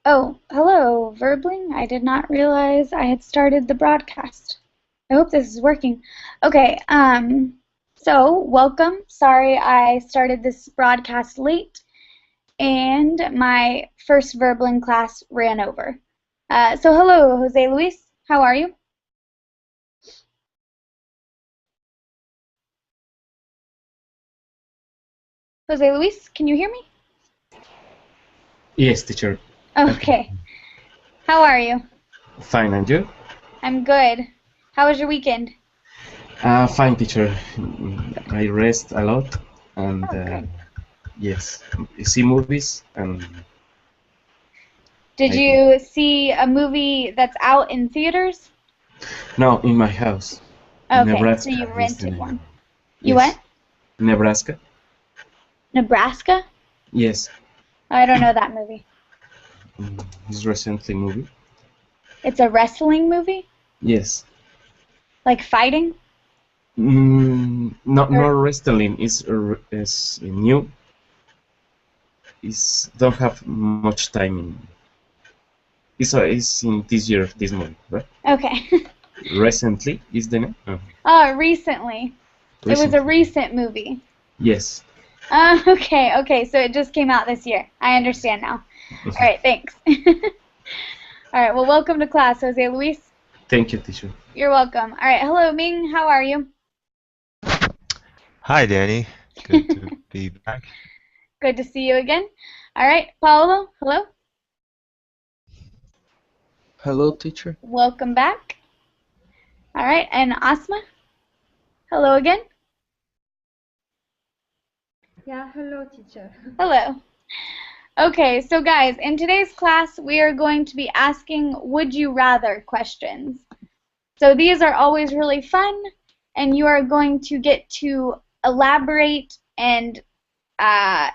Oh, hello, Verbling. I did not realize I had started the broadcast. I hope this is working. Okay, so welcome. Sorry I started this broadcast late, and my first Verbling class ran over. So hello, Jose Luis. How are you? Jose Luis, can you hear me? Yes, teacher. Okay. Okay. How are you? Fine, and you? I'm good. How was your weekend? Fine, teacher. I rest a lot, and Oh, good. yes, see movies, and Did I think you see a movie that's out in theaters? no, in my house, Okay, so Nebraska you is the rented name. one. You Yes, what? Nebraska. Nebraska? Yes, I don't know that movie. this recently movie. It's a wrestling movie? Yes, Like fighting? not Or wrestling is new. Is don't have much time in. It's in this year, this month, right? okay. Recently is the name. Recently. It was a Recently. recent movie. Yes. Okay, so it just came out this year. I understand now. All right, thanks. All right, well, welcome to class, Jose Luis. Thank you, teacher. You're welcome. All right, hello, Ming. How are you? Hi, Danny. Good to be back. Good to see you again. All right, Paolo, hello. Hello, teacher. Welcome back. All right, and Asma, hello again. Yeah, hello, teacher. Hello. Okay, so guys, in today's class, we are going to be asking would you rather questions. So these are always really fun, and you are going to get to elaborate and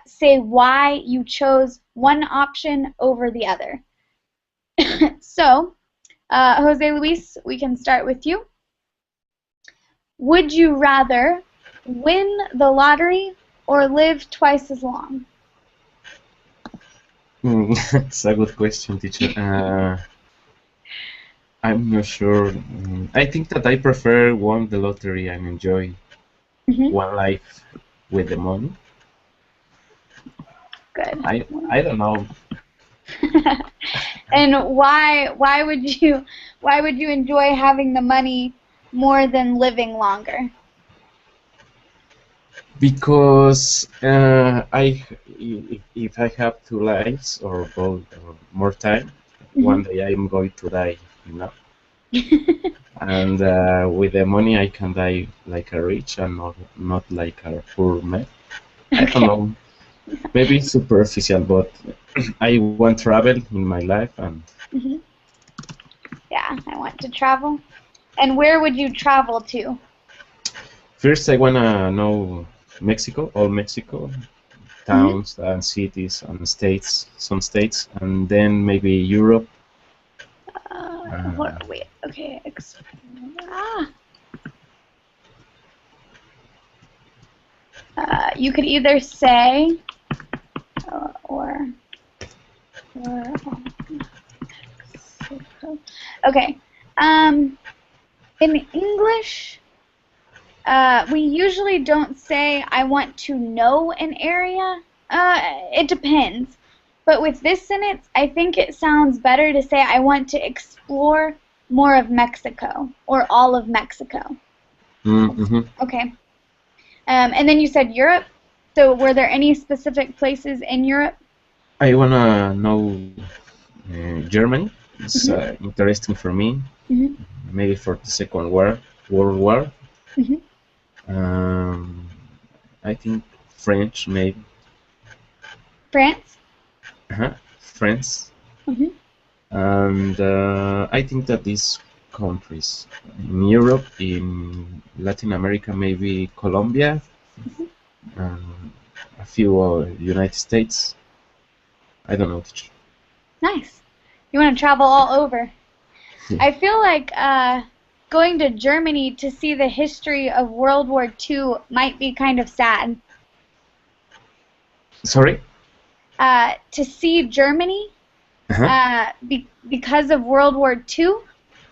say why you chose one option over the other. So, Jose Luis, we can start with you. Would you rather win the lottery or live twice as long? It's a good question, teacher. I'm not sure. I think that I prefer won the lottery and enjoy Hmm. one life with the money. Good. I don't know And why would you enjoy having the money more than living longer? because if I have two lives or more time, Hmm. one day I'm going to die, you know. And with the money I can die like a rich and not like a poor man. I don't Okay. know. Maybe superficial, but I want travel in my life, and Hmm. Yeah, I want to travel. And where would you travel to? first I wanna know Mexico, all Mexico, Hmm. towns and cities and states, some states, and then maybe Europe. Uh, Wait. Okay. Ah. You could either say or okay. Um, in English, we usually don't say I want to know an area. It depends. But with this sentence, I think it sounds better to say I want to explore more of Mexico or all of Mexico. mm-hmm. Okay. And then you said Europe. So were there any specific places in Europe? I wanna know Germany. It's Hmm. interesting for me. Hmm. Maybe for the Second World War. Hmm. Um, I think French, maybe. France. France. Hmm. And I think that these countries in Europe, in Latin America, maybe Colombia, and a few United States. I don't know. Teacher. Nice. You want to travel all over. Yeah. I feel like going to Germany to see the history of World War II might be kind of sad. Sorry. To see Germany, Uh-huh. Because of World War II,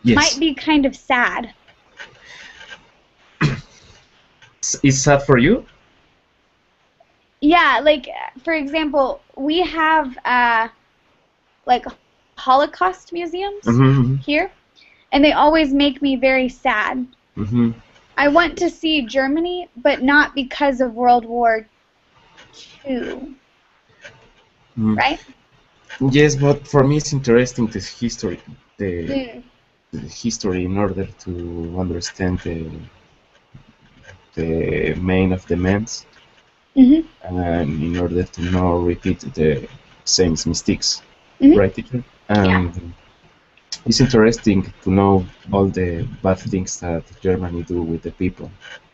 Yes. might be kind of sad. It's sad for you? Yeah, like for example, we have like Holocaust museums Mm-hmm. here, and they always make me very sad. Mm-hmm. I want to see Germany, but not because of World War II, Mm. right? Yes, but for me it's interesting the history, the, Mm. the history in order to understand the main of the mens, Mhm. and in order to not repeat the same mistakes, Mhm. right, teacher? And it's interesting to know all the bad things that Germany do with the people.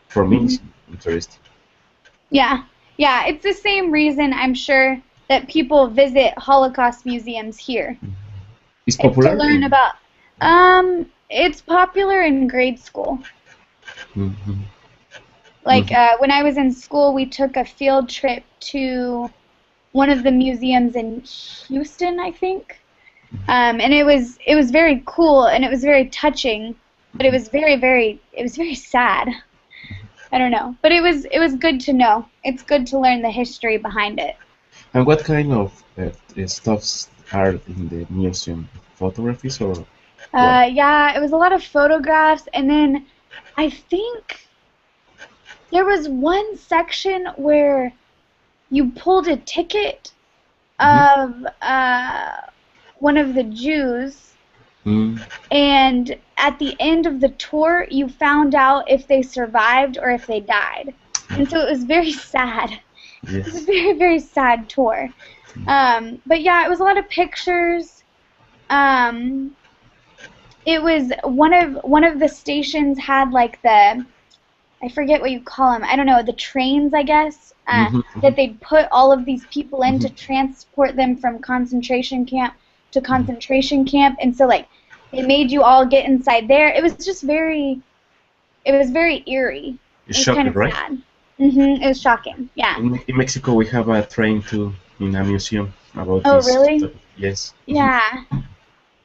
For me, it's interesting. Yeah, yeah, it's the same reason I'm sure that people visit Holocaust museums here. It's It's to popular. learn about. It's popular in grade school. Mhm. Like when I was in school, we took a field trip to one of the museums in Houston, I think. And it was very cool and it was very touching, but it was very sad. I don't know, but it was good to know. It's good to learn the history behind it. And what kind of stuffs are in the museum? Photographies or what? Yeah, it was a lot of photographs, and then I think there was one section where you pulled a ticket of one of the Jews, Mm. and at the end of the tour, you found out if they survived or if they died. And so it was very sad. It was a Yes. very, very sad tour. But yeah, it was a lot of pictures. It was one of the stations had like I forget what you call them. I don't know, the trains, I guess, that they'd put all of these people in to transport them from concentration camp to concentration camp. And so, like, they made you all get inside there. It was just it was very eerie. It's It was kind shocking, of right? sad. It was shocking, yeah. In Mexico, we have a train too in a museum about Oh, this really? stuff. Yes. Yeah.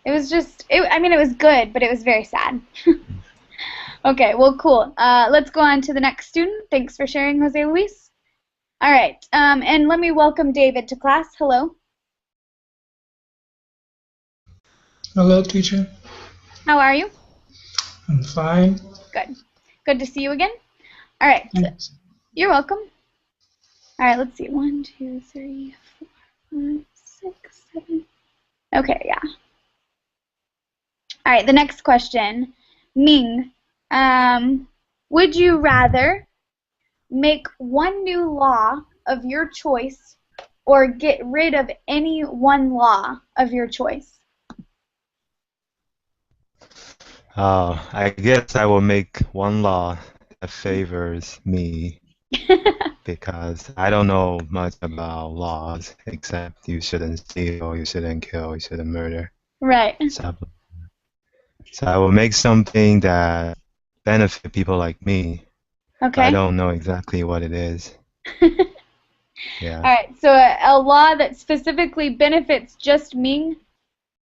It was just, I mean, it was good, but it was very sad. Okay, well, cool. Let's go on to the next student. Thanks for sharing, Jose Luis. All right, and let me welcome David to class. Hello. Hello, teacher. How are you? I'm fine. Good. Good to see you again. All right. Thanks. You're welcome. All right, let's see. 1, 2, 3, 4, 5, 6, 7. Okay, yeah. All right, the next question. Ming, would you rather make one new law of your choice or get rid of any one law of your choice? I guess I will make one law that favors me because I don't know much about laws except you shouldn't steal, you shouldn't kill, you shouldn't murder. Right. So I will make something that benefit people like me. Okay. I don't know exactly what it is. Yeah. All right, so a law that specifically benefits just Ming.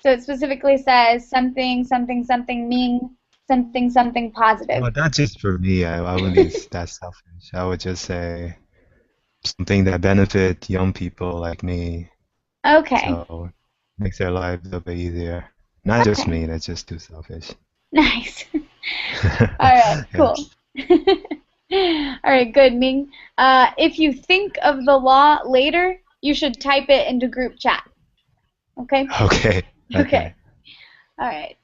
So it specifically says something, something, something Ming, something, something positive. Well, not just for me. I wouldn't be that selfish. I would just say something that benefit young people like me. Okay. So makes their lives a little bit easier. Not just me. That's just too selfish. Nice. All right, cool. All right, good, Ming. If you think of the law later, you should type it into group chat. Okay? Okay. Okay. All right.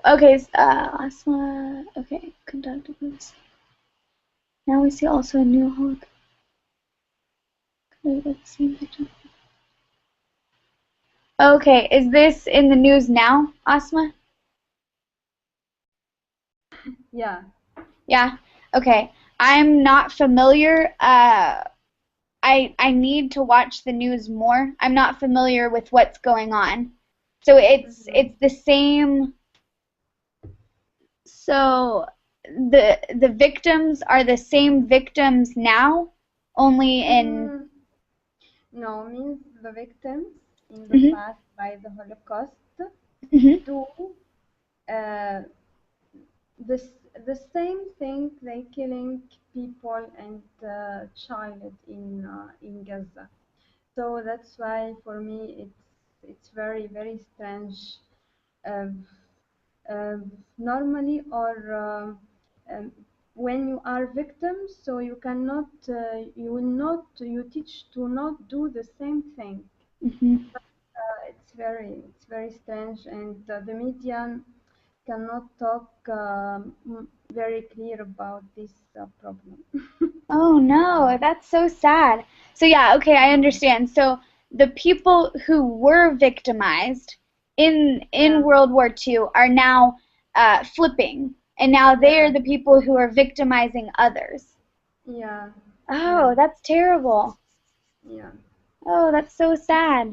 Okay, last one. Okay, conduct. Now we see also a new holocaust. Okay, is this in the news now, Asma? Yeah. Yeah. Okay. I'm not familiar. I need to watch the news more. I'm not familiar with what's going on. So it's the same. So the victims are the same victims now, only in... Mm, no, means the victims in the Mhm. past by the Holocaust Mhm. do uh, this the same thing they killing people and child in Gaza. So that's why for me it's very very strange. Um, Normally or when you are victims, so you cannot you will not you teach to not do the same thing. Mhm. It's very strange, and the media cannot talk very clear about this problem. Oh no, that's so sad. So yeah, okay, I understand. So the people who were victimized in Yeah, World War II are now flipping, and now they are yeah, the people who are victimizing others. yeah, yeah, Oh, that's terrible. yeah. Oh, that's so sad.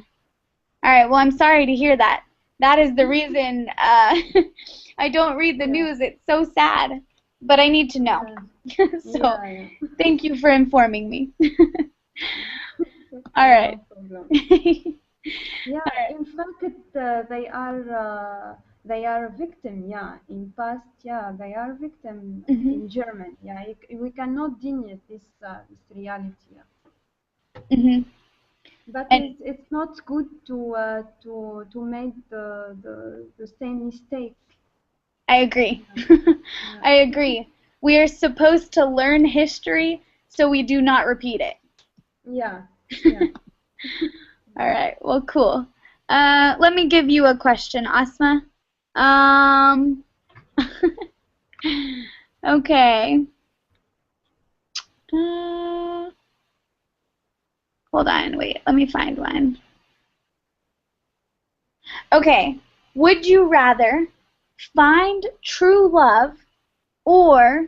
All right, well, I'm sorry to hear that. That is the reason I don't read the Yeah, news. It's so sad, but I need to know. yeah, So, yeah, yeah. thank you for informing me. All Okay, right. no problem. All Yeah, right. in fact, they are victim. Yeah, in past, yeah, they are victim Mhm. in German. Yeah, we cannot deny this reality. Yeah. Mhm. But And it's not good to make the same mistake. I agree. Yeah, I agree. We are supposed to learn history so we do not repeat it. yeah, yeah. All right. Well, cool. Let me give you a question, Asma. Um, okay. Uh, hold on. Wait. Let me find one. Okay. Would you rather find true love or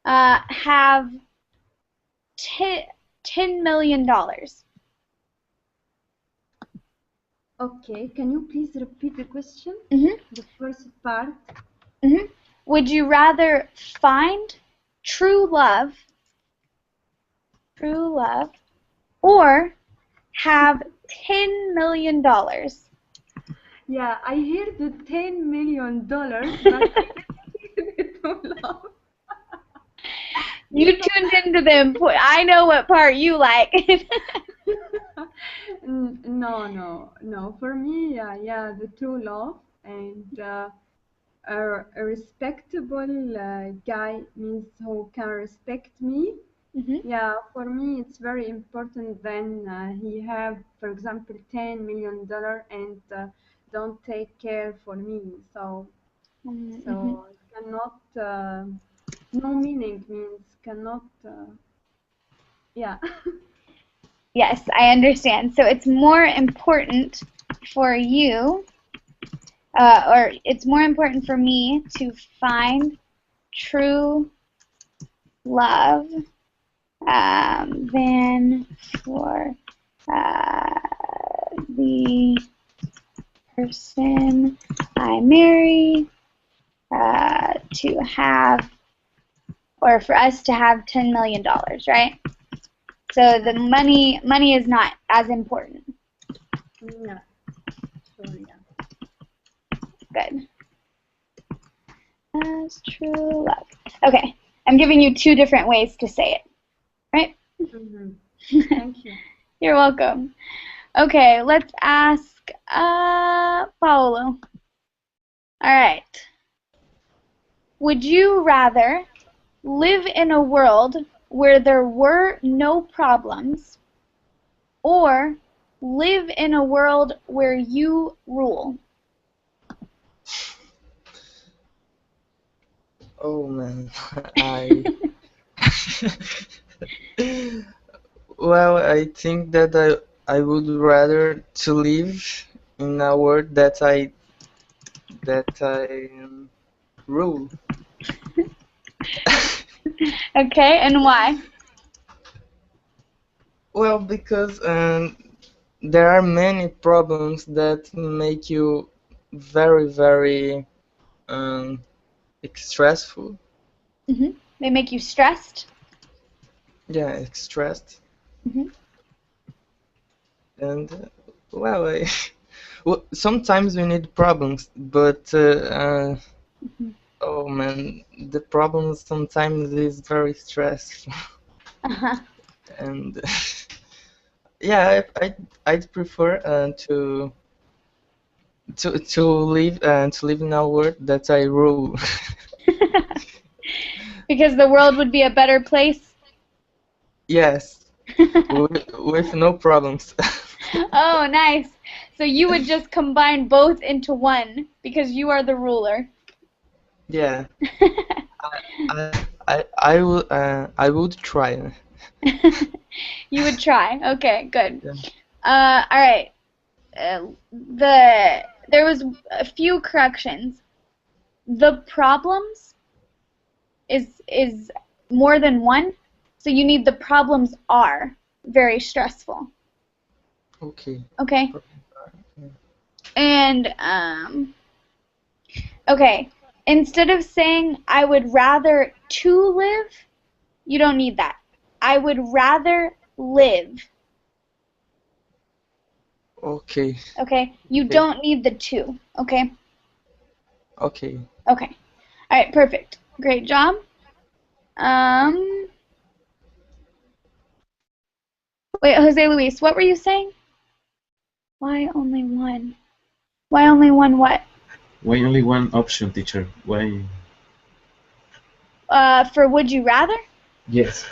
have $10 million? Okay, can you please repeat the question? Mm-hmm. The first part. Mm-hmm. Would you rather find true love, or have $10 million? Yeah, I heard the $10 million, but I didn't hear the true love. You tuned into them. I know what part you like. No, no, no. For me, yeah, yeah, the true love and a respectable guy means who can respect me. Mhm. Yeah, for me, it's very important. Then he have, for example, $10 million and don't take care for me. So, Mhm. so cannot. No meaning means cannot. Yeah. Yes, I understand. So it's more important for you, or it's more important for me to find true love than for uh, the person I marry to have, or for us to have $10 million, right? So the money is not as important. Yeah. Sure. Yeah. Good. As true love. Okay, I'm giving you two different ways to say it, right? Mm-hmm. Thank you. You're welcome. Okay, let's ask Paolo. All right. Would you rather live in a world where there were no problems or live in a world where you rule? Oh man, I well, I think that I would rather to live in a world that I rule. Okay, and why? Well, because there are many problems that make you very stressful. They make you stressed? yeah, stressed. Mhm. And well, well, sometimes we need problems, but oh man, the problems sometimes is very stressful. Uh-huh. And yeah, I'd prefer to live in a world that I rule. Because the world would be a better place. Yes, with no problems. Oh, nice. So you would just combine both into one because you are the ruler. Yeah, I would try. You would try. Okay, good. Yeah. All right. There was a few corrections. The problems is more than one, so you need the problems are very stressful. Okay. Okay. Yeah. And okay. Instead of saying I would rather to live, you don't need that. I would rather live. Okay. Okay? You Okay. don't need the to. Okay? Okay. Okay. All right, perfect. Great job. Wait, Jose Luis, what were you saying? Why only one? Why only one what? Why only one option, teacher? Why? For would you rather? Yes.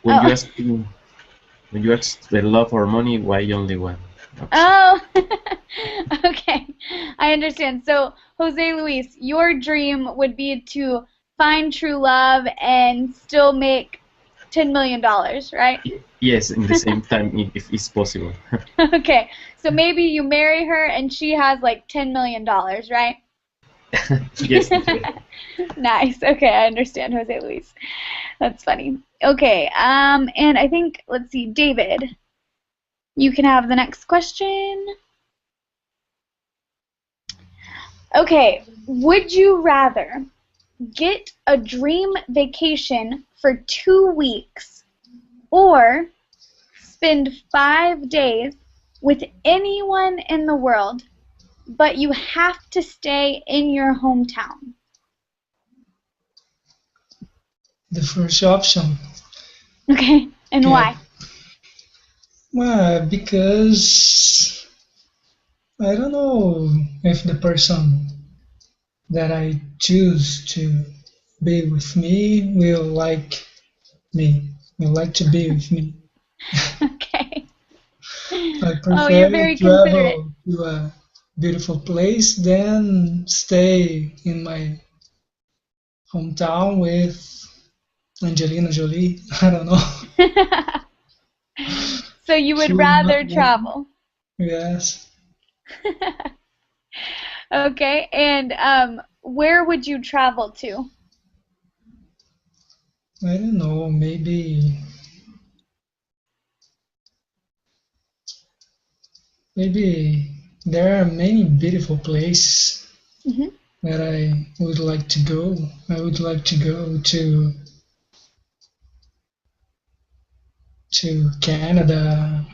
When Oh. you ask the love or money, why only one option? Oh, okay. I understand. So, Jose Luis, your dream would be to find true love and still make $10 million, right? Yes, in the same time, if it's possible. Okay. So maybe you marry her and she has like $10 million, right? Yes, teacher. Nice. Okay, I understand, Jose Luis. That's funny. Okay. And I think, let's see, David, you can have the next question. Okay, would you rather get a dream vacation for 2 weeks or spend 5 days with anyone in the world, but you have to stay in your hometown? The first option. Okay, and Yeah. why? Well, because I don't know if the person that I choose to be with me will like me, will like to be with me. Okay. I Oh, you're prefer very considerate. travel to a beautiful place than stay in my hometown with Angelina Jolie. I don't know. So you She would will not rather like me. travel. Yes. Okay, and where would you travel to? I don't know. Maybe there are many beautiful places Hmm. that I would like to go. I would like to go to Canada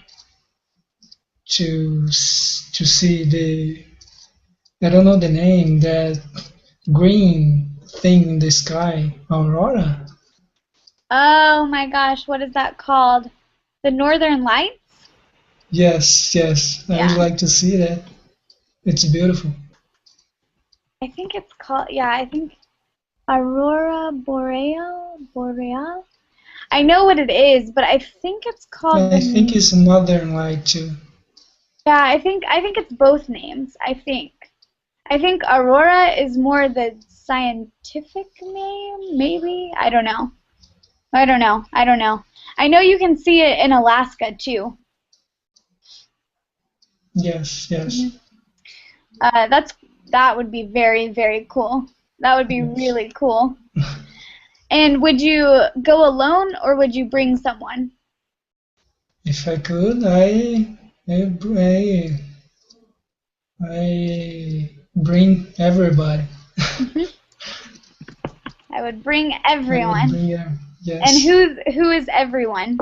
to see the, I don't know the name, that green thing in the sky, aurora. Oh my gosh, what is that called? The Northern Lights? Yes, yes, I would Yeah, like to see that. It's beautiful. I think it's called, yeah, I think Aurora Boreal? I know what it is, but I think it's called I think the, it's Northern Light too. yeah, I think it's both names, I think. I think Aurora is more the scientific name, maybe? I don't know. I don't know. I don't know. I know you can see it in Alaska too. Yes, yes, That would be very, very cool. That would be yes. really cool. And would you go alone or would you bring someone? If I could, I bring everybody. I would bring I would everyone. bring them. Yes. And who is everyone?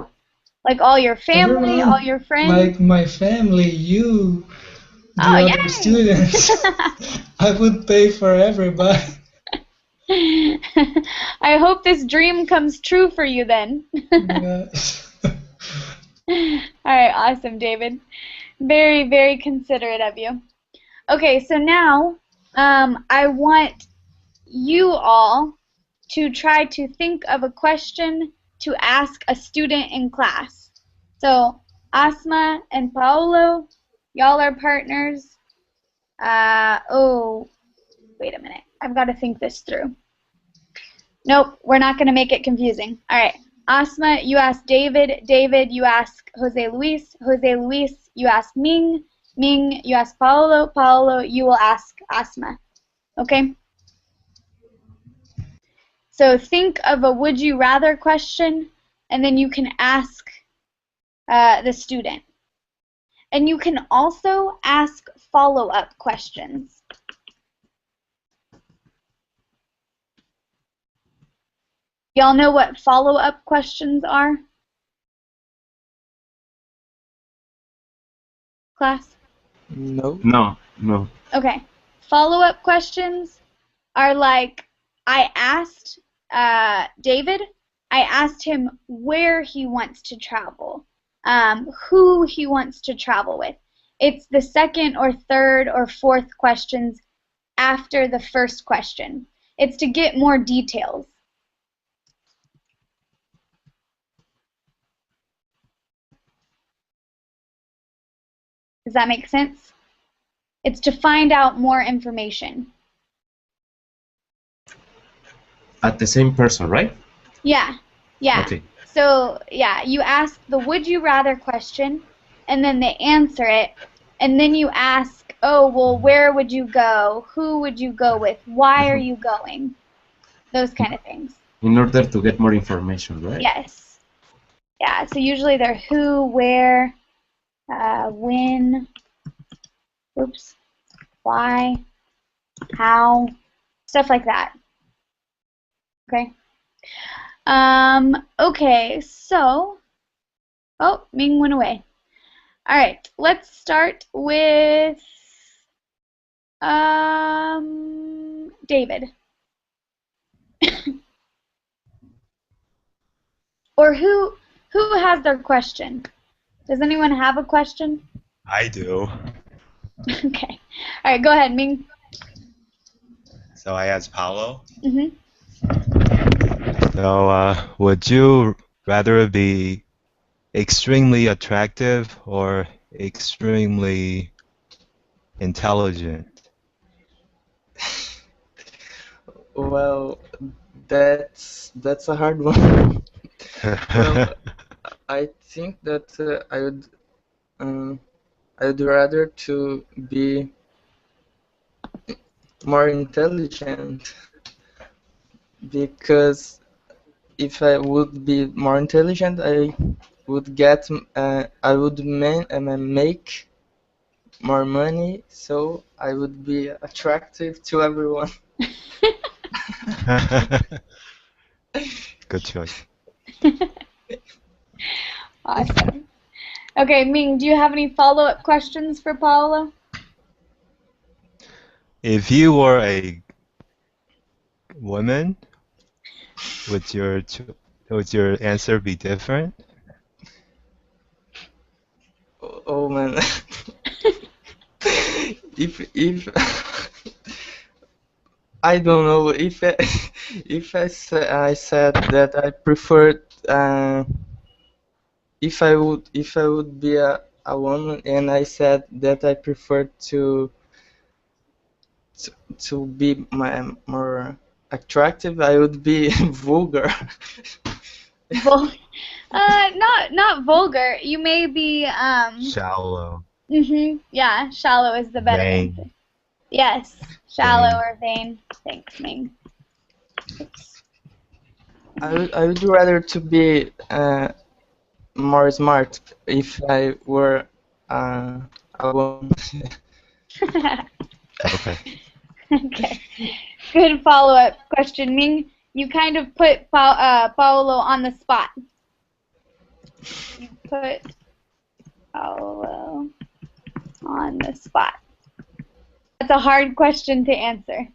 Like all your family, all Everyone, your friends? like my family, you, Oh, the other yay! students. I would pay for everybody. I hope this dream comes true for you then. Yes. All right, awesome, David. Very, very considerate of you. Okay, so now I want you all to try to think of a question to ask a student in class. So, Asma and Paolo, y'all are partners. Oh, wait a minute. I've got to think this through. Nope, we're not going to make it confusing. All right. Asma, you ask David. David, you ask Jose Luis. Jose Luis, you ask Ming. Ming, you ask Paolo. Paolo, you will ask Asma. Okay? So think of a would you rather question, and then you can ask the student. And you can also ask follow-up questions. Y'all know what follow-up questions are? Class? No. No, no. Okay. Follow-up questions are like, I asked David, I asked him where he wants to travel, who he wants to travel with. It's the second or third or fourth questions after the first question. It's to get more details. Does that make sense? It's to find out more information. At the same person, right? Yeah, yeah. Okay. So, yeah, you ask the would you rather question, and then they answer it, and then you ask, oh, well, where would you go? Who would you go with? Why are you going? Those kind of things. In order to get more information, right? Yes. Yeah, so usually they're who, where, when, oops, why, how, stuff like that. Okay? Okay, so, oh, Ming went away. All right, let's start with David. Or who has their question? Does anyone have a question? I do. Okay. All right, go ahead, Ming. So I asked Paolo. Mhm. So would you rather be extremely attractive or extremely intelligent? Well, that's a hard one. Well, I think that I would rather to be more intelligent, because if I would be more intelligent, I would make more money, so I would be attractive to everyone. Good choice. Awesome. Okay, Ming, do you have any follow-up questions for Paolo? If you were a woman, would your answer be different? Oh man. if I don't know if I said that I preferred if I would be a woman, and I said that I preferred to be more attractive, I would be vulgar. Not vulgar. You may be Shallow. yeah, shallow is the better Vain. answer. Yes, shallow Vain. or vain. Thanks, Ming. Oops. I would rather to be more smart if I were a woman. Okay. Okay. Good follow-up question, Ming. You kind of put Paolo on the spot. You put Paolo on the spot. That's a hard question to answer.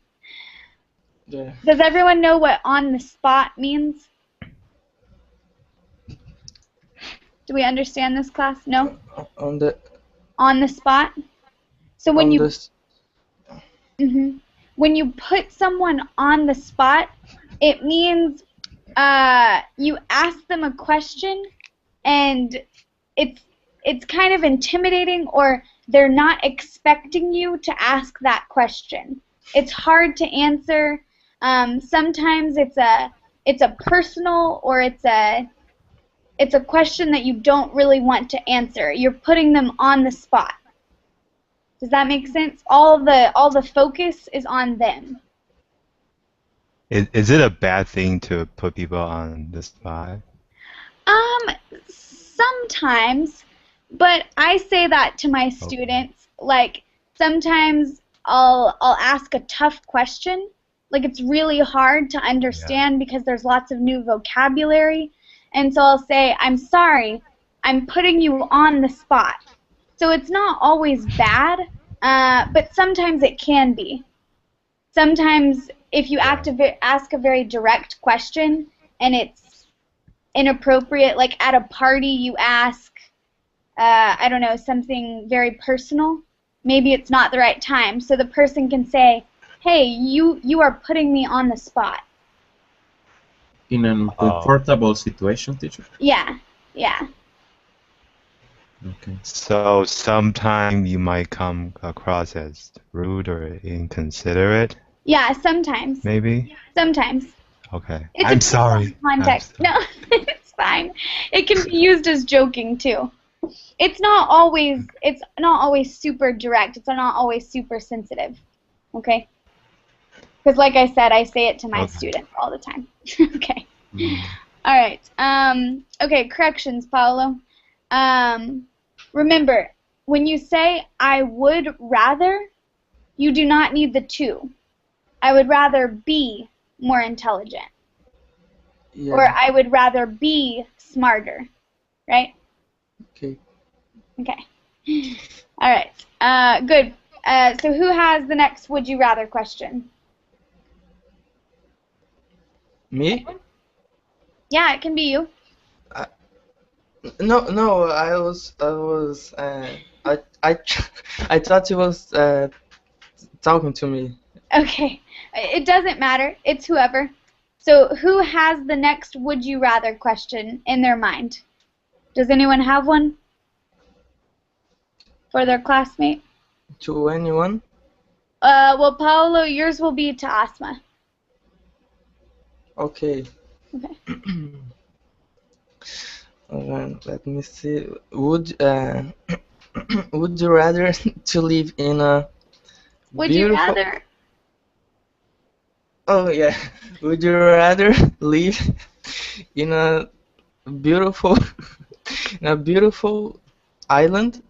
Yeah. Does everyone know what on the spot means? Do we understand this, class? No? On the On the spot? So when on you the s- when you put someone on the spot, it means you ask them a question and it's kind of intimidating, or they're not expecting you to ask that question. It's hard to answer. Sometimes it's a personal, or it's a question that you don't really want to answer. You're putting them on the spot. Does that make sense? All the focus is on them. Is it a bad thing to put people on the spot? Sometimes, but I say that to my students. Like, sometimes I'll ask a tough question. Like, it's really hard to understand because there's lots of new vocabulary. And so I'll say, I'm sorry, I'm putting you on the spot. So it's not always bad, but sometimes it can be. Sometimes if you ask a very direct question and it's inappropriate, like at a party you ask, I don't know, something very personal, maybe it's not the right time. So the person can say, hey, you are putting me on the spot. In an uncomfortable situation, teacher? Yeah, yeah. Okay. So sometimes you might come across as rude or inconsiderate, Yeah, sometimes. maybe? Sometimes. Okay. It I'm depends sorry. on context. No, it's fine. It can be used as joking too. It's not always super direct. It's not always super sensitive. Okay? Because like I said, I say it to my students all the time. Okay. All right. Okay, corrections, Paolo. Remember, when you say I would rather, you do not need the to. I would rather be more intelligent. yeah. Or I would rather be smarter. Right? Okay. Okay. All right. Good. So who has the next would you rather question? Me? Yeah, it can be you. No. I thought you was talking to me. Okay. It doesn't matter. It's whoever. So who has the next would you rather question in their mind? Does anyone have one for their classmate? To anyone? Well, Paolo, yours will be to Asma. Okay. Okay. Let me see. Would would you rather to live in a Would you beautiful? rather? Oh yeah. Would you rather live in a beautiful in a beautiful island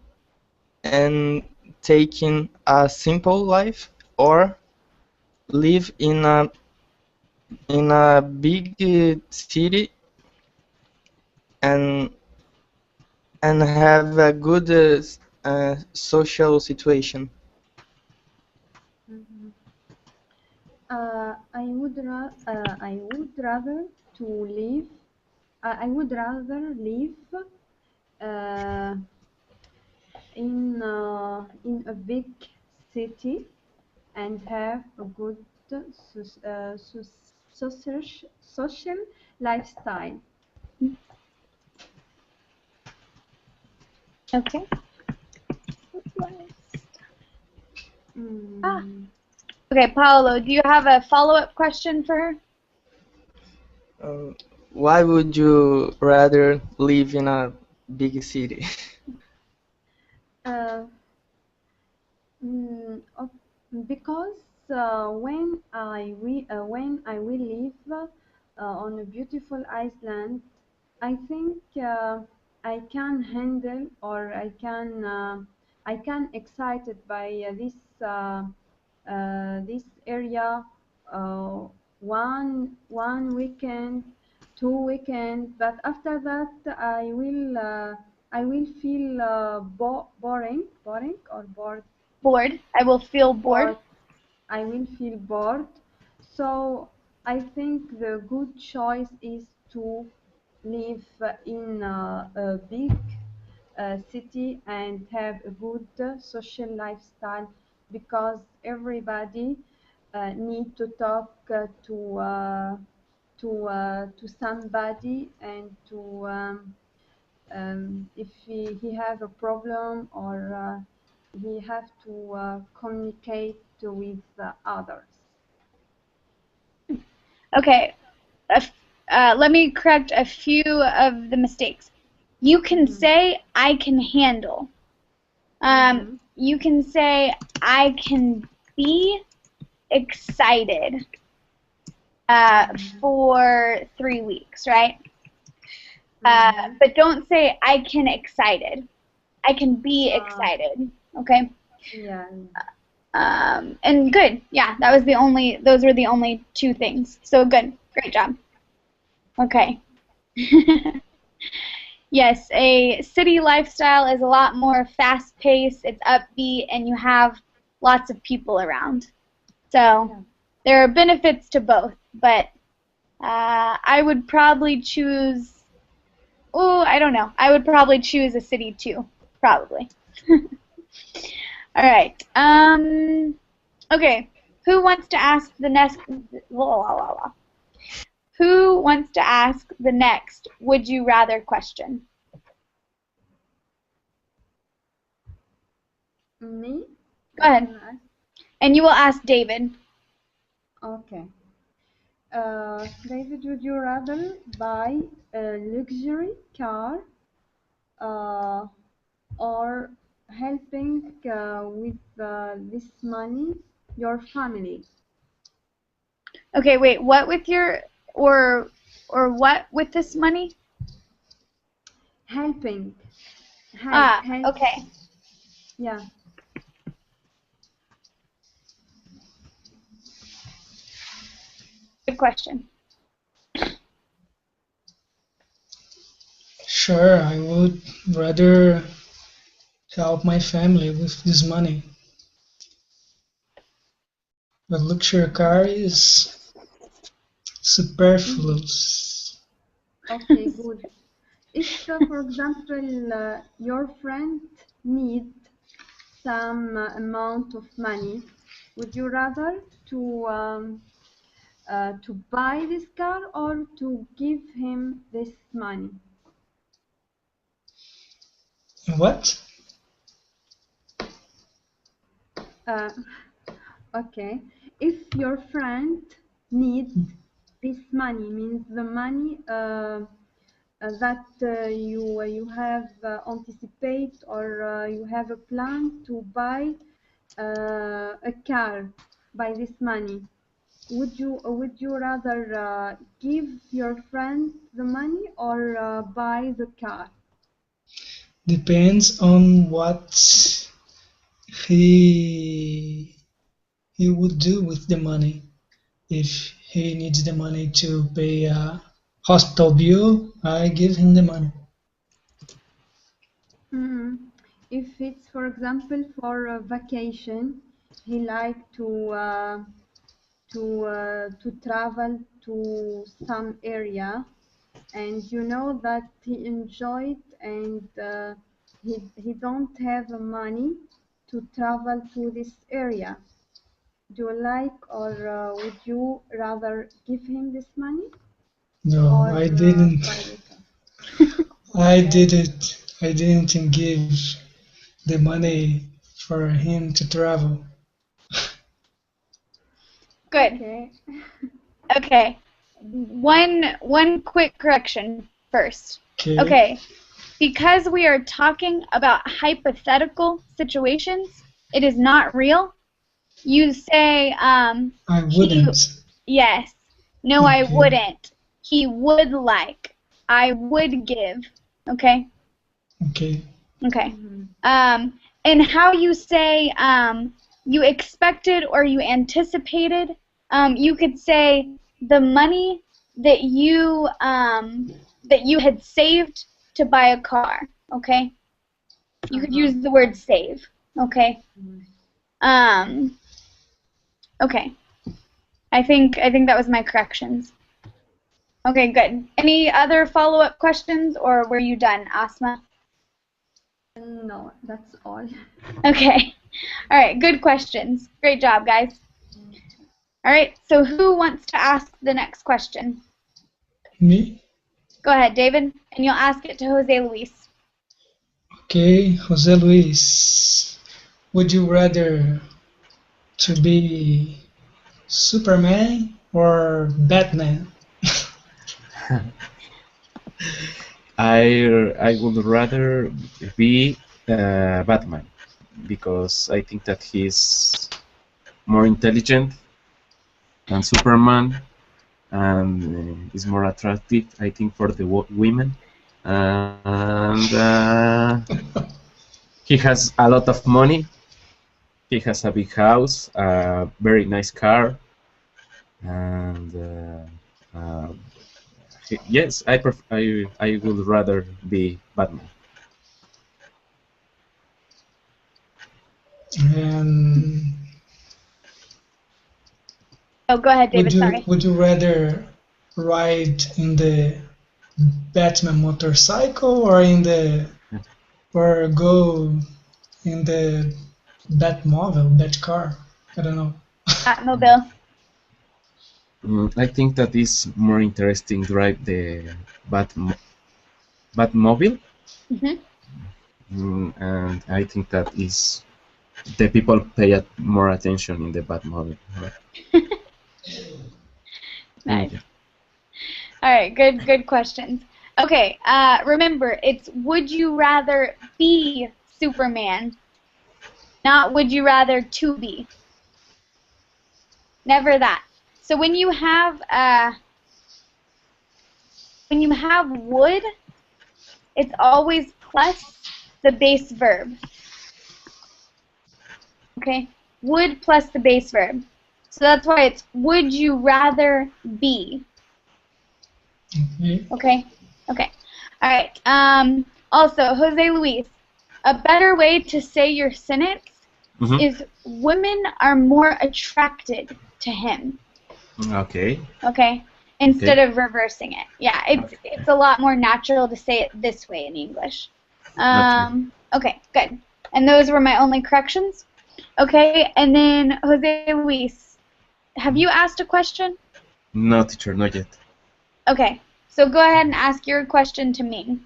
and taking a simple life, or live in a big city and have a good social situation? I would rather to live. I would rather live uh, in a big city and have a good social lifestyle. Okay. Okay, Paolo, do you have a follow-up question for her? Why would you rather live in a big city? Because when I will live on a beautiful island, I think I can handle, or I can excited by this area, one weekend, 2 weekends, but after that I will feel boring or bored. Bored. I will feel bored. Bored. I will feel bored. So I think the good choice is to live in a big city and have a good social lifestyle, because everybody need to talk to somebody, and to if he have a problem, or he have to communicate with others. Okay. Let me correct a few of the mistakes. You can say I can handle. You can say I can be excited for 3 weeks, right? But don't say I can excited. I can be excited. Okay. Yeah. And good. Yeah, those were the only 2 things. So good. Great job. Okay. Yes, a city lifestyle is a lot more fast-paced, it's upbeat, and you have lots of people around. So there are benefits to both, but I would probably choose, I don't know. I would probably choose a city too, probably. All right. Okay. Who wants to ask the next? Who wants to ask the next would you rather question? Me? Go ahead. And you will ask David. Okay. David, would you rather buy a luxury car or helping with this money your family? Okay, wait. What with your or what with this money? Helping. Help. Okay. Yeah. Good question. Sure, I would rather help my family with this money. A luxury car is superfluous. Okay, good. If, for example, your friend needs some amount of money, would you rather to buy this car or to give him this money? What? Okay. If your friend needs this money, means the money that you have anticipate, or you have a plan to buy a car by this money, would you rather give your friend the money or buy the car? Depends on what he would do with the money. If he needs the money to pay a hospital bill, I give him the money. If it's, for example, for a vacation, he like to travel to some area, and you know that he enjoyed, and he don't have money to travel to this area. Do you like, or would you rather give him this money No, or I didn't. buy the car? I didn't. I didn't give the money for him to travel. Good. Okay. Okay. One quick correction first. Okay. Okay. Because we are talking about hypothetical situations, it is not real. You say I wouldn't. yes. No, I Okay. wouldn't. He would like. I would give. Okay? Okay. Okay. And how you say you expected or you anticipated, you could say the money that you had saved to buy a car. Okay. You could use the word save. Okay. Okay. I think that was my corrections. Okay, good. Any other follow-up questions, or were you done, Asma? No, that's all. Okay. All right, good questions. Great job, guys. All right, so who wants to ask the next question? Me? Go ahead, David, and you'll ask it to Jose Luis. Okay, Jose Luis. Would you rather to be Superman or Batman? I would rather be Batman because I think that he's more intelligent than Superman and is more attractive, I think, for the women. And he has a lot of money. He has a big house, a very nice car, and yes, I would rather be Batman. And Oh, go ahead, David. Sorry. would you rather ride in the Batman motorcycle or go in the Batmobile, Batcar? I don't know. Batmobile. I think that is more interesting drive the Batmobile, and I think that is the people pay more attention in the Batmobile. Right? Nice. All right, good questions. Okay, remember, it's would you rather be Superman, not would you rather to be. Never that. So when you have would, it's always plus the base verb. Okay, would plus the base verb. So that's why it's would you rather be. Okay. Okay. All right. Also, Jose Luis, a better way to say your sentence is women are more attracted to him. Okay. Okay. Instead of reversing it. Yeah, it's a lot more natural to say it this way in English. Okay, good. And those were my only corrections. Okay, and then Jose Luis, have you asked a question? No, teacher, not yet. Okay, so go ahead and ask your question to Ming.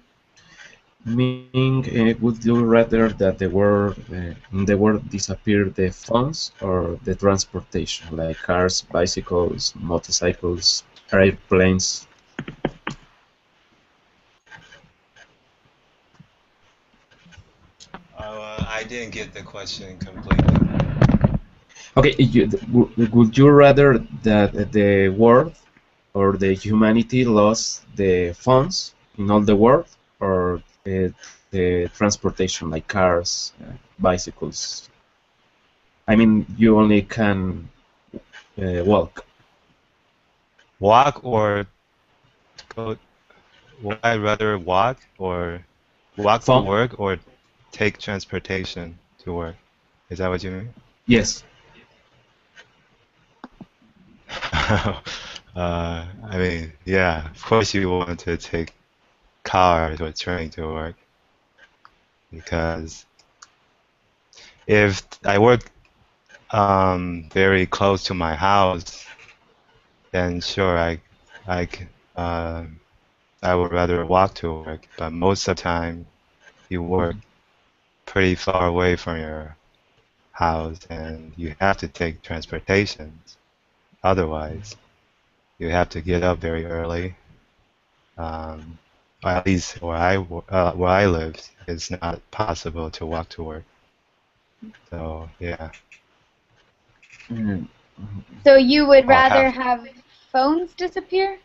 Ming, would you rather that in the world disappear the phones or the transportation, like cars, bicycles, motorcycles, airplanes? I didn't get the question completely. Okay, would you rather that the world or the humanity lost the phones in all the world, or the transportation like cars, bicycles? I mean, you only can walk. Walk or go? Would I rather walk to work or take transportation to work? Is that what you mean? Yes. I mean, yeah, of course you want to take cars or train to work, because if I work very close to my house, then sure I would rather walk to work. But most of the time, you work pretty far away from your house, and you have to take transportation. Otherwise, you have to get up very early. At least where I live, it's not possible to walk to work. So yeah. So you would rather have phones disappear?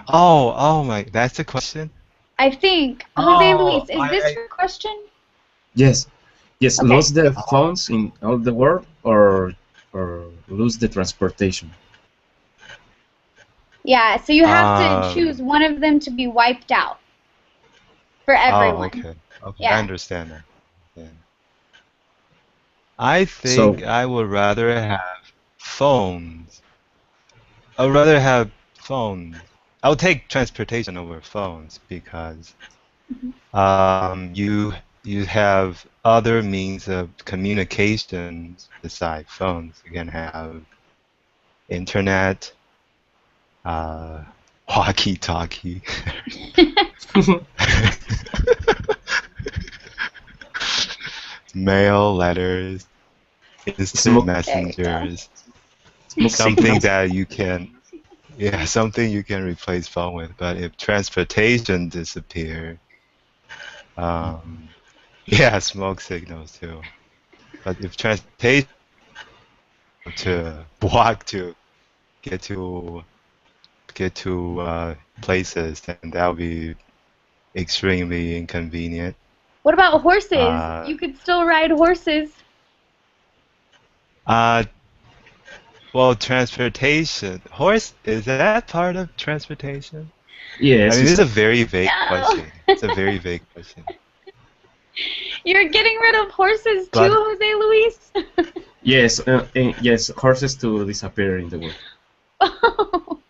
Oh my, that's the question? I think. Jose Luis, is this your question? Yes. Yes, Okay. lose the phones in all the world or lose the transportation? Yeah, so you have to Um, choose one of them to be wiped out for oh, everyone. okay. Okay, I Yeah. understand that. Yeah. I So think I would rather have phones. I would rather have phones. I would take transportation over phones because you have other means of communications besides phones. You can have internet, uh, walkie-talkie, mail, letters, instant smoke There you go. messengers, smoke something signals. that you can, yeah, something you can replace phone with. But if transportation disappear, um, yeah, smoke signals too. But if transportation to walk to get to places, then that would be extremely inconvenient. What about horses? Uh, You could still ride horses. uh, well, transportation. Horse, is that part of transportation? I Yes, mean, this is it's a very vague No. question. It's a very vague question. You're getting rid of horses too, But Jose Luis? yes, yes. Horses to disappear in the world. Oh.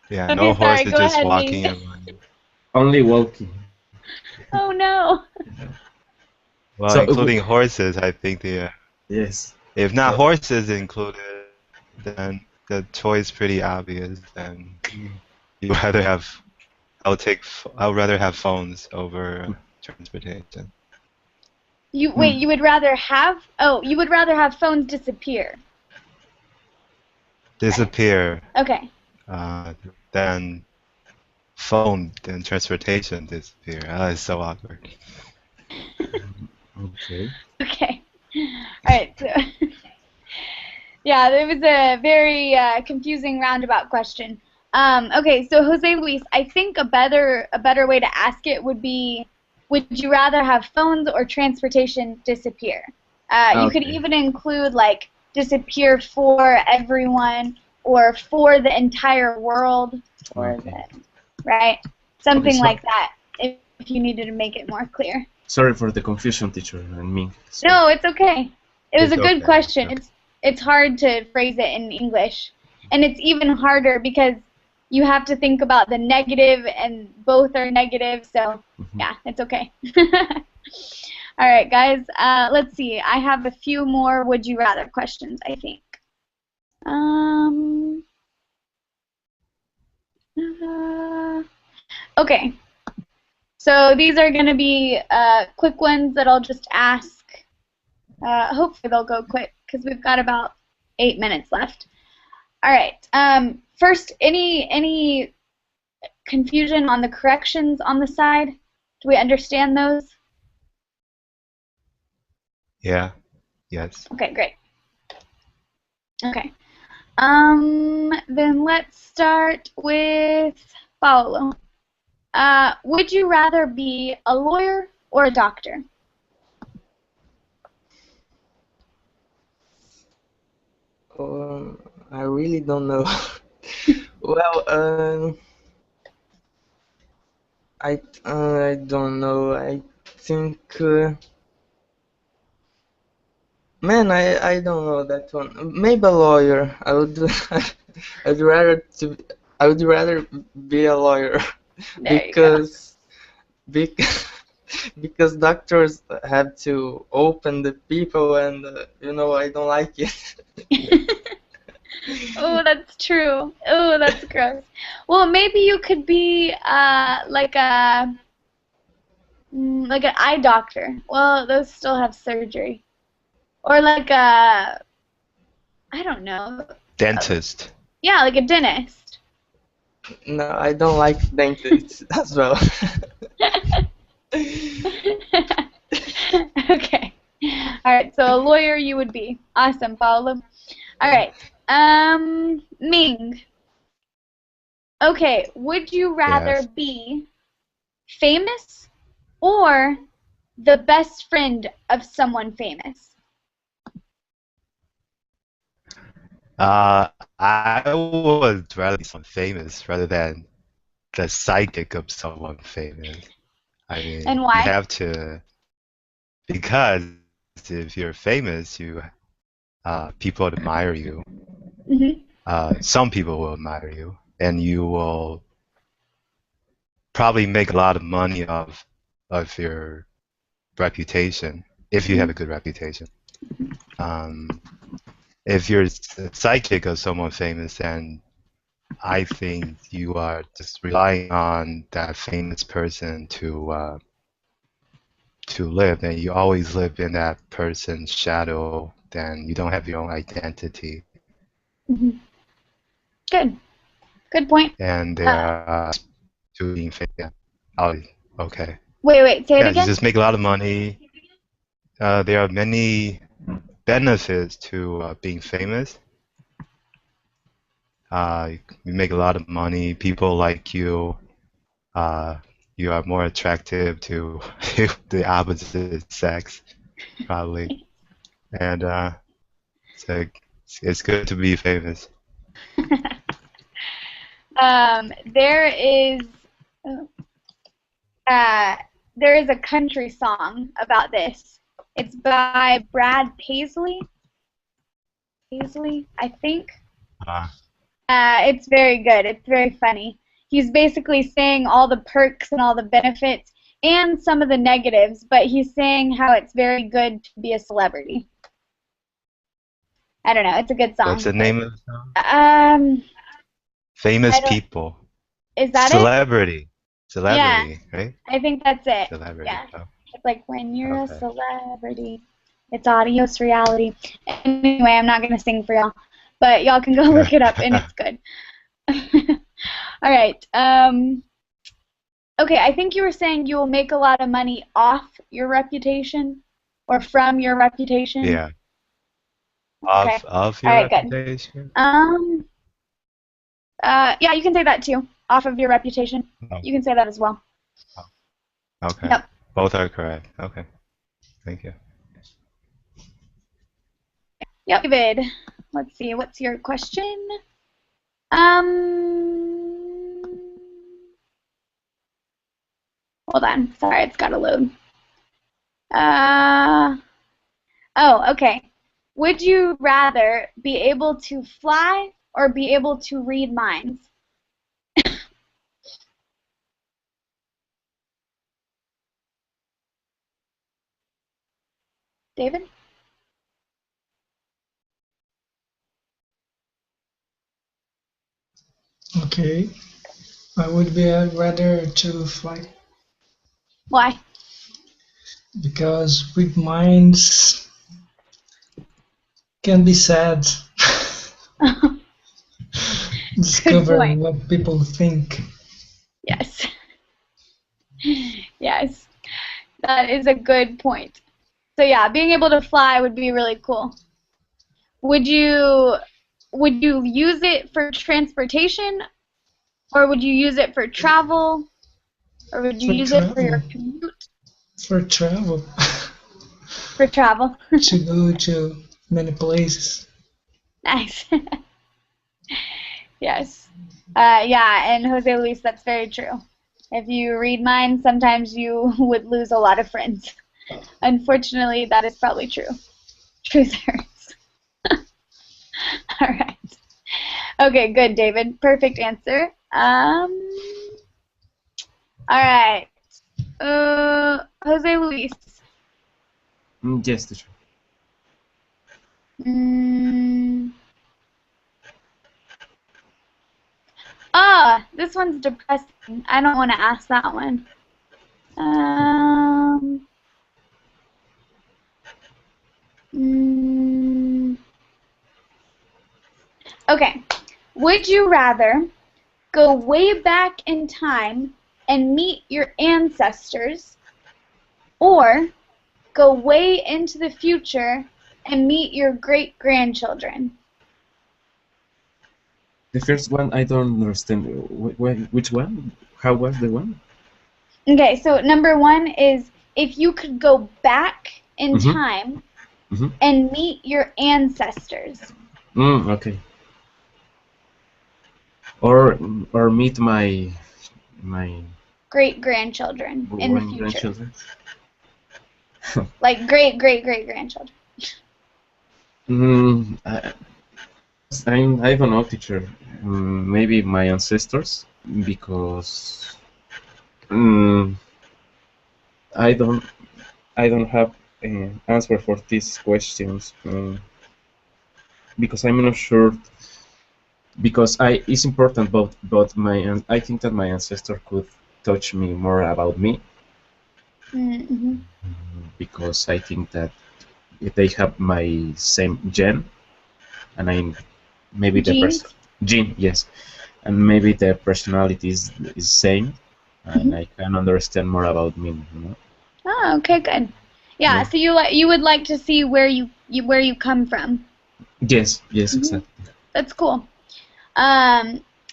yeah, no Okay, sorry, horses go just ahead, walking Ming. and running. Only walking. Oh no. Well, So including horses, I think yes. if not So horses included, then the choice pretty obvious. Then you rather have. I would rather have phones over transportation. Wait, you would rather have you would rather have phones disappear. Disappear. Okay. Than phone, then transportation disappear. It's so awkward. okay. Okay. Alright, so yeah, it was a very confusing roundabout question. Okay, so Jose Luis, I think a better way to ask it would be, would you rather have phones or transportation disappear? You could Okay. even include like disappear for everyone or for the entire world, or Okay. right? Okay. Something So like that. If you needed to make it more clear. sorry for the confusion, teacher, and me. So, No, it's okay. It was It's a good okay. It's question. okay. It's hard to phrase it in English, and it's even harder because you have to think about the negative, and both are negative. So yeah, it's okay. All right, guys. Let's see. I have a few more would you rather questions, I think. Okay. So these are going to be quick ones that I'll just ask. Hopefully they'll go quick because we've got about 8 minutes left. All right. First, any confusion on the corrections on the side? Do we understand those? Yeah. Yes. Okay, great. Okay. Then let's start with Paolo. Would you rather be a lawyer or a doctor? I really don't know. Well, I don't know. I think, man, I don't know that one. Maybe a lawyer. I'd rather to I would rather be a lawyer There you go. because because doctors have to open the people, and I don't like it. Oh, that's true. Oh, that's gross. Well, maybe you could be like an eye doctor. Well, those still have surgery. Or like I don't know. Dentist. Yeah, like a dentist. No, I don't like dentists as well. Okay. All right. So a lawyer you would be. Awesome, Paolo. All right. Ming. Okay. Would you rather Yes. be famous or the best friend of someone famous? I would rather be someone famous rather than the sidekick of someone famous. I And mean, you why? have to, because if you're famous, people admire you. Hmm. Some people will admire you, and you will probably make a lot of money of your reputation if you have a good reputation. Um, if you're a sidekick of someone famous, then I think you are just relying on that famous person to live, and you always live in that person's shadow. Then you don't have your own identity, Hmm. Good. Good point. and they Uh, are to being famous. Yeah. Oh, okay. wait. Say it Yeah, you again. just make a lot of money. There are many benefits to being famous. You make a lot of money. People like you. Uh, you are more attractive to the opposite sex, probably. And so it's good to be famous. There is uh, there is a country song about this. It's by Brad Paisley. Paisley, I think. Uh, It's very good. It's very funny. He's basically saying all the perks and all the benefits and some of the negatives, but he's saying how it's very good to be a celebrity. I don't know. It's a good what's song. the name of the song? Famous I don't. People. Is that it? Celebrity. Yeah, Celebrity, right? I think that's it. Celebrity. Yeah. Oh, It's like when you're a okay. celebrity, it's adios reality. Anyway, I'm not gonna sing for y'all, but y'all can go look it up and it's good. All right. Okay, I think you were saying you will make a lot of money off your reputation or from your reputation. Yeah. Okay. Of All your right, good. reputation? Yeah, you can say that too. Off of your reputation. Oh, You can say that as well. okay. Yep. Both are correct. Okay. Thank you. Yep. David, let's see. What's your question? Hold on. Sorry, it's got to load. Oh, okay. Would you rather be able to fly or be able to read minds? David? Okay. I would be rather to fly Why? because with minds can be sad. Good Discover point. what people think. Yes. Yes. That is a good point. So yeah, being able to fly would be really cool. Would you use it for transportation, or would you use it for travel, or would you For use it for your travel. commute? For travel. For travel. To go to many places. Nice. Yes. Yeah, and Jose Luis, that's very true. If you read minds, sometimes you would lose a lot of friends. Unfortunately, that is probably true. Truth hurts. All right. Okay, good, David. Perfect answer. All right. Jose Luis. Yes, teacher. This one's depressing. I don't want to ask that one. Okay. Would you rather go way back in time and meet your ancestors, or go way into the future and meet your great-grandchildren? The first one, I don't understand. Which one? How was the one? Okay, so number one is if you could go back in Mhm. time Mhm. and meet your ancestors. Okay. or or meet my Great grandchildren in the future. grandchildren. Like great great great grandchildren. Mm, I don't know, teacher. Maybe my ancestors, because mm, I don't I don't have an answer for these questions, because I'm not sure. Because it's important, but I think that my ancestor could touch me more about me, Mm-hmm. because I think that they have my same gen, and I maybe the Genes? gene, yes, and maybe the personality is same, and I can understand more about me. Oh, okay, good. Yeah, Yeah. so you would like to see where you come from. Yes, yes, Mhm. exactly. That's cool.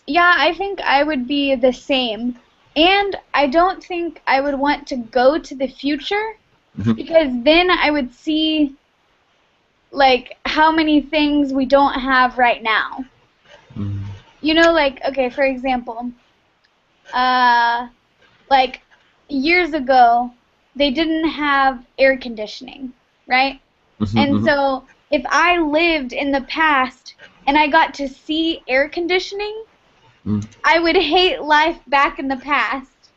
Yeah, I think I would be the same. And I don't think I would want to go to the future, Mhm. because then I would see like how many things we don't have right now. Mm. You know, like, okay, for example, like years ago, they didn't have air conditioning, right? Mhm, And mhm. so if I lived in the past and I got to see air conditioning, Mm. I would hate life back in the past.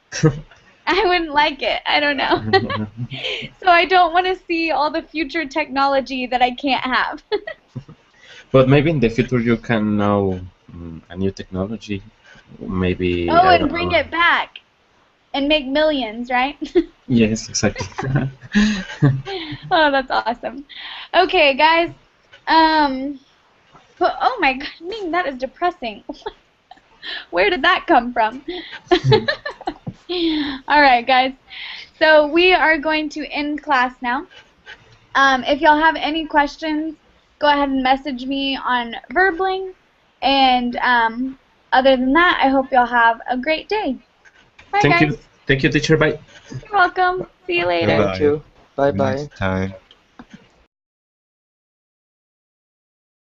I wouldn't like it. I don't know. So I don't want to see all the future technology that I can't have. But maybe in the future you can know a new technology. Maybe Oh, I and don't bring know. it back and make millions, right? Yes, exactly. Oh, that's awesome. Okay, guys. But oh my God, Ming, that is depressing. Where did that come from? All right, guys. So we are going to end class now. If y'all have any questions, go ahead and message me on Verbling. And other than that, I hope y'all have a great day. Bye, Thank guys. you. Thank you, teacher. Bye. You're welcome. See you later. Thank Goodbye. you. Bye bye. Next time.